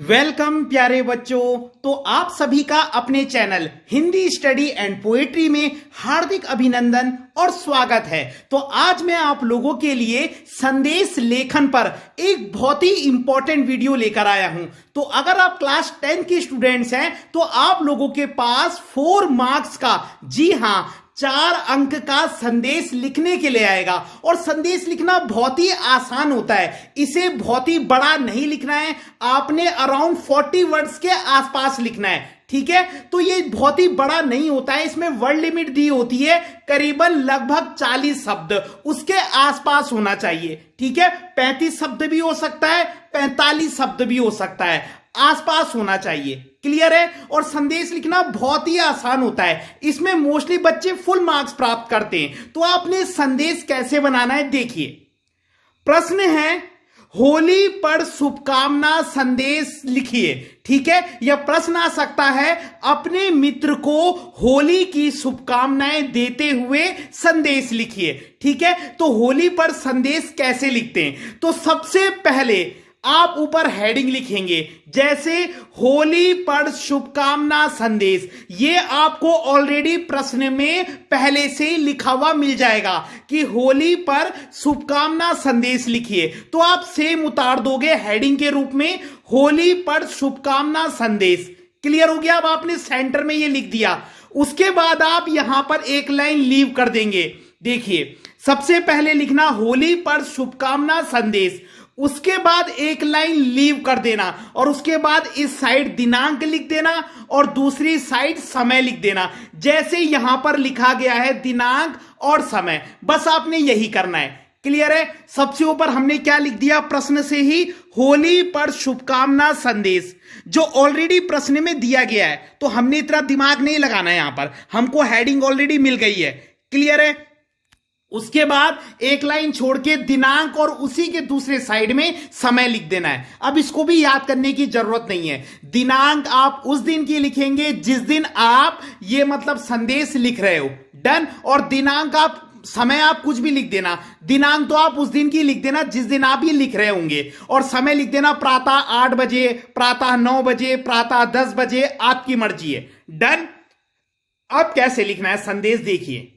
Welcome प्यारे बच्चों। तो आप सभी का अपने channel Hindi study and poetry में हार्दिक अभिनंदन और स्वागत है। तो आज मैं आप लोगों के लिए संदेश लेखन पर एक बहुत ही इंपॉर्टेंट वीडियो लेकर आया हूं। तो अगर आप क्लास 10 के स्टूडेंट्स हैं तो आप लोगों के पास 4 मार्क्स का, जी हां 4 अंक का संदेश लिखने के लिए आएगा। और संदेश लिखना बहुत ही आसान होता है, इसे बहुत ही बड़ा नहीं लिखना है, आपने अराउंड 40 वर्ड्स के आसपास लिखना है। ठीक है, तो ये बहुत ही बड़ा नहीं होता है, इसमें वर्ड लिमिट दी होती है करीबन लगभग 40 शब्द उसके आसपास होना चाहिए। ठीक है, 35 शब्द भी हो सकता है, 45 शब्द भी हो सकता है, आसपास होना चाहिए। क्लियर है। और संदेश लिखना बहुत ही आसान होता है, इसमें मोस्टली बच्चे फुल मार्क्स प्राप्त करते हैं। तो आपने संदेश कैसे बनाना है देखिए। प्रश्न है, होली पर शुभकामना संदेश लिखिए। ठीक है, यह प्रश्न आ सकता है, अपने मित्र को होली की शुभकामनाएं देते हुए संदेश लिखिए। ठीक है, तो होली पर संदेश कैसे लिखते हैं? तो सबसे पहले आप ऊपर हेडिंग लिखेंगे, जैसे होली पर शुभकामना संदेश। ये आपको ऑलरेडी प्रश्न में पहले से ही लिखा हुआ मिल जाएगा कि होली पर शुभकामना संदेश लिखिए। तो आप सेम उतार दोगे हेडिंग के रूप में, होली पर शुभकामना संदेश। क्लियर हो गया। अब आपने सेंटर में ये लिख दिया, उसके बाद आप यहां पर एक लाइन लीव कर देंगे। देखिए, सबसे पहले लिखना होली पर शुभकामना संदेश, उसके बाद एक लाइन लीव कर देना और उसके बाद इस साइड दिनांक लिख देना और दूसरी साइड समय लिख देना, जैसे यहां पर लिखा गया है दिनांक और समय। बस आपने यही करना है। क्लियर है। सबसे ऊपर हमने क्या लिख दिया प्रश्न से ही, होली पर शुभकामना संदेश, जो ऑलरेडी प्रश्न में दिया गया है। तो हमने इतना दिमाग नहीं लगाना है, यहां पर हमको हेडिंग ऑलरेडी मिल गई है। क्लियर है। उसके बाद एक लाइन छोड़ के दिनांक और उसी के दूसरे साइड में समय लिख देना है। अब इसको भी याद करने की जरूरत नहीं है, दिनांक आप उस दिन की लिखेंगे जिस दिन आप ये मतलब संदेश लिख रहे हो। डन। और दिनांक आप, समय आप कुछ भी लिख देना, दिनांक तो आप उस दिन की लिख देना जिस दिन आप ये लिख रहे होंगे, और समय लिख देना प्रातः 8 बजे, प्रातः 9 बजे, प्रातः 10 बजे, आपकी मर्जी है। डन। अब कैसे लिखना है संदेश देखिए।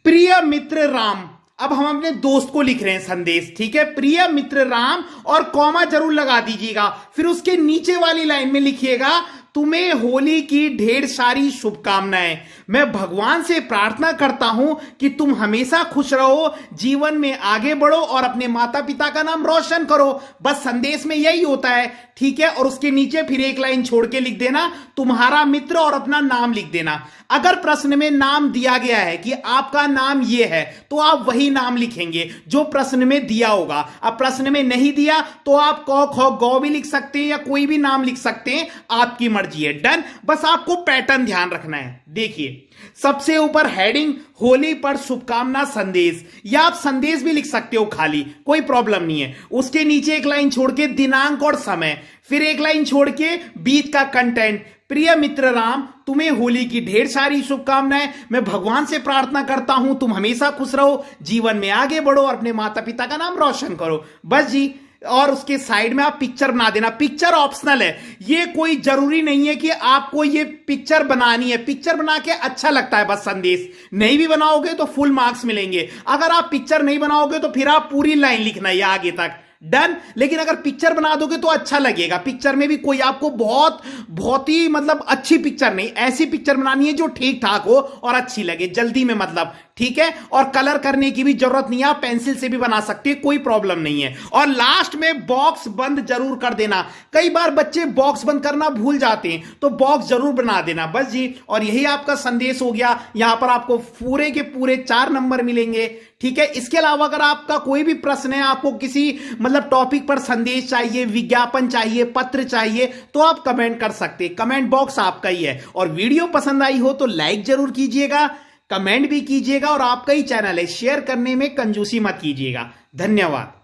प्रिय मित्र राम, अब हम अपने दोस्त को लिख रहे हैं संदेश। ठीक है, प्रिय मित्र राम और कॉमा जरूर लगा दीजिएगा। फिर उसके नीचे वाली लाइन में लिखिएगा, तुम्हें होली की ढेर सारी शुभकामनाएं। मैं भगवान से प्रार्थना करता हूं कि तुम हमेशा खुश रहो, जीवन में आगे बढ़ो और अपने माता पिता का नाम रोशन करो। बस संदेश में यही होता है। ठीक है, और उसके नीचे फिर एक लाइन छोड़ के लिख देना तुम्हारा मित्र और अपना नाम लिख देना। अगर प्रश्न में नाम दिया गया है कि आपका नाम ये है, तो आप वही नाम लिखेंगे जो प्रश्न में दिया होगा। अब प्रश्न में नहीं दिया तो आप क ख गौ भी लिख सकते हैं या कोई भी नाम लिख सकते हैं, आपकी मर्जी है। डन। बस आपको पैटर्न ध्यान रखना है। देखिए, सबसे ऊपर हेडिंग होली पर शुभकामना संदेश, या आप संदेश भी लिख सकते हो खाली, कोई प्रॉब्लम नहीं है। उसके नीचे एक लाइन छोड़ के दिनांक और समय, फिर एक लाइन छोड़ के बीच का कंटेंट, प्रिय मित्र राम, तुम्हें होली की ढेर सारी शुभकामनाएं। मैं भगवान से प्रार्थना करता हूं तुम हमेशा खुश रहो, जीवन में आगे बढ़ो और अपने माता पिता का नाम रोशन करो। बस जी। और उसके साइड में आप पिक्चर बना देना। पिक्चर ऑप्शनल है, ये कोई जरूरी नहीं है कि आपको ये पिक्चर बनानी है। पिक्चर बना के अच्छा लगता है बस संदेश, नहीं भी बनाओगे तो फुल मार्क्स मिलेंगे। अगर आप पिक्चर नहीं बनाओगे तो फिर आप पूरी लाइन लिखना है आगे तक। डन। लेकिन अगर पिक्चर बना दोगे तो अच्छा लगेगा। पिक्चर में भी कोई आपको बहुत ही मतलब अच्छी पिक्चर नहीं, ऐसी पिक्चर बनानी है जो ठीक ठाक हो और अच्छी लगे, जल्दी में मतलब। ठीक है, और कलर करने की भी जरूरत नहीं है, आप पेंसिल से भी बना सकते हैं, कोई प्रॉब्लम नहीं है। और लास्ट में बॉक्स बंद जरूर कर देना। कई बार बच्चे बॉक्स बंद करना भूल जाते हैं, तो बॉक्स जरूर बना देना। बस जी। और यही आपका संदेश हो गया। यहां पर आपको पूरे के पूरे 4 नंबर मिलेंगे। ठीक है। इसके अलावा अगर आपका कोई भी प्रश्न है, आपको किसी मतलब टॉपिक पर संदेश चाहिए, विज्ञापन चाहिए, पत्र चाहिए, तो आप कमेंट कर सकते हैं। कमेंट बॉक्स आपका ही है। और वीडियो पसंद आई हो तो लाइक जरूर कीजिएगा, कमेंट भी कीजिएगा, और आपका ही चैनल है, शेयर करने में कंजूसी मत कीजिएगा। धन्यवाद।